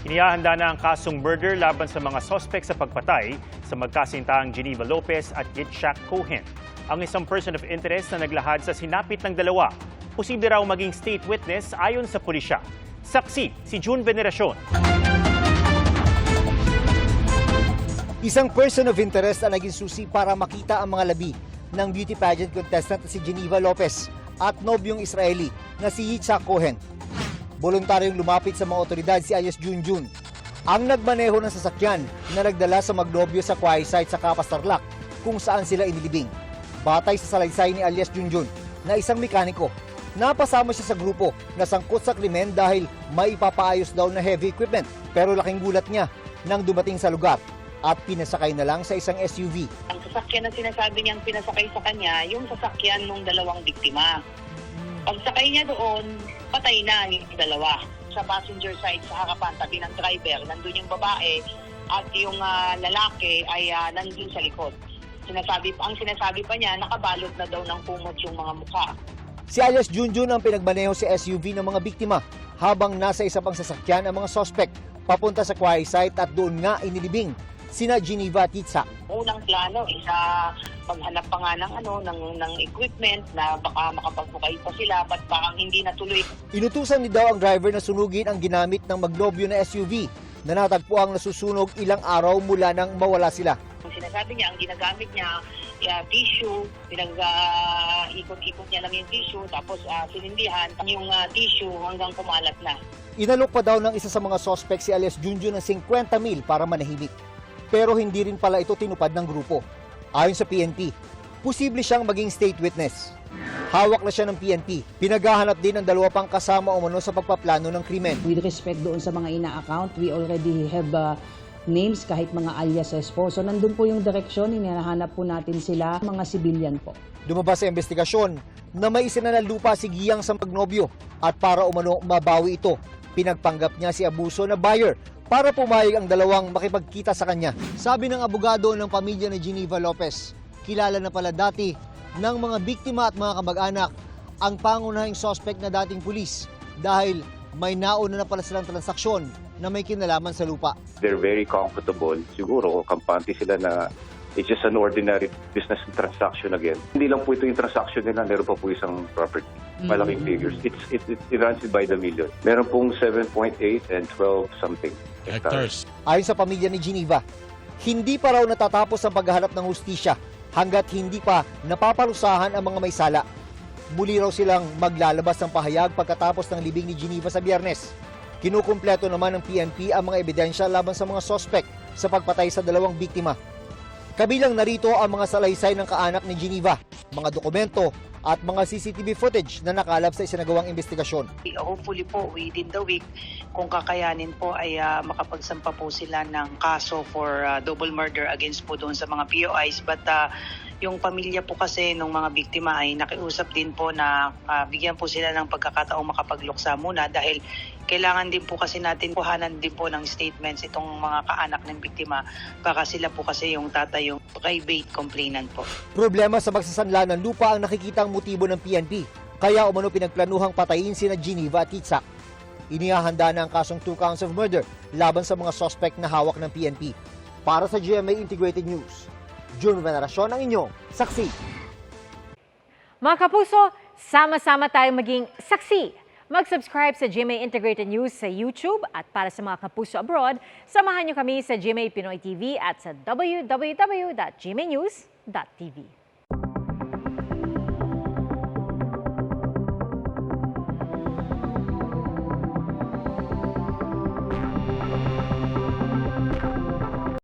Inihahanda na ang kasong murder laban sa mga sospek sa pagpatay sa magkasintaang Geneva Lopez at Yitzhak Cohen. Ang isang person of interest na naglahad sa sinapit ng dalawa, posible raw maging state witness ayon sa pulisya. Saksi si June Veneracion. Isang person of interest ang naging susi para makita ang mga labi ng beauty pageant contestant na si Geneva Lopez at nobyong Israeli na si Yitzhak Cohen. Voluntaryong lumapit sa mga otoridad si alias Junjun, ang nagmaneho ng sasakyan na nagdala sa magnobyo sa Kauai site sa Kapas Tarlac kung saan sila inilibing. Batay sa salaysay ni alias Junjun na isang mekaniko, napasama siya sa grupo na sangkot sa krimen dahil may ipapaayos daw na heavy equipment. Pero laking gulat niya nang dumating sa lugar at pinasakay na lang sa isang SUV. Ang sasakyan na sinasabi niyang pinasakay sa kanya, yung sasakyan ng dalawang biktima. Pagsakay niya doon, patay na yung dalawa. Sa passenger side, sa harapan, tabi ng driver, nandun yung babae at yung lalaki ay nandun sa likod. Ang sinasabi pa niya, nakabalot na daw ng kumot yung mga mukha. Si alias Junjun ang pinagmaneho sa SUV ng mga biktima habang nasa isa pang sasakyan ang mga sospek papunta sa Kauai site at doon nga inilibing sina Geneva at Yitzhak. Unang plano isa maghanap pa nga ng equipment na baka makapagbukay pa sila but parang hindi natuloy. Inutusan ni daw ang driver na sunugin ang ginamit ng magnobyo na SUV na natagpuang nasusunog ilang araw mula nang mawala sila. Ang sinasabi niya, ang ginagamit niya, tissue, ikot-ikot niya lang yung tissue, tapos sinindihan yung tissue hanggang kumalat na. Inalok pa daw ng isa sa mga suspect si alias Junjun ng 50,000 para manahimik. Pero hindi rin pala ito tinupad ng grupo. Ayon sa PNP, posible siyang maging state witness. Hawak na siya ng PNP. Pinaghahanap din ang dalawa pang kasama umano sa pagpaplano ng krimen. With respect doon sa mga ina-account, we already have names kahit mga aliases po. So nandun po yung direksyon, hinahanap po natin sila, mga civilian po. Lumabas sa investigasyon na may isinanalupa si Giyang sa magnobyo at para umano mabawi ito, pinagpanggap niya si abuso na buyer para pumayag ang dalawang makipagkita sa kanya. Sabi ng abogado ng pamilya ni Geneva Lopez, kilala na pala dati ng mga biktima at mga kamag-anak ang pangunahing suspect na dating pulis dahil may nauna na pala silang transaksyon na may kinalaman sa lupa. They're very comfortable. Siguro, kampante sila na it's just an ordinary business transaction again. Hindi lang po ito yung transaction nila, meron pa po isang property. Malaking figures. It runs it by the million. Meron pong 7.8 and 12 something hectares. Ayon sa pamilya ni Geneva, hindi pa raw natatapos ang paghahanap ng hustisya hanggat hindi pa napaparusahan ang mga may sala. Muli raw silang maglalabas ng pahayag pagkatapos ng libing ni Geneva sa Biyernes. Kinukumpleto naman ng PNP ang mga ebidensya laban sa mga sospek sa pagpatay sa dalawang biktima. Kabilang narito ang mga salaysay ng kaanak ni Geneva, mga dokumento at mga CCTV footage na nakalap sa isinagawang investigasyon. Hopefully po within the week, kung kakayanin po ay makapagsampa po sila ng kaso for double murder against po doon sa mga POIs. But yung pamilya po kasi ng mga biktima ay nakiusap din po na bigyan po sila ng pagkakataong makapagluksa muna dahil kailangan din po kasi natin kuhanan din po ng statements itong mga kaanak ng biktima. Baka sila po kasi yung tatay yung private complainant po. Problema sa magsasanla ng lupa ang nakikitang motibo ng PNP. Kaya umano pinagplanuhang patayin sina Geneva at Yitzhak. Inihahanda na ang kasong 2 counts of murder laban sa mga suspect na hawak ng PNP. Para sa GMA Integrated News, June Veneracion ang inyong saksi. Mga kapuso, sama-sama tayong maging saksi. Mag-subscribe sa GMA Integrated News sa YouTube at para sa mga kapuso abroad, samahan niyo kami sa GMA Pinoy TV at sa www.gmanews.tv.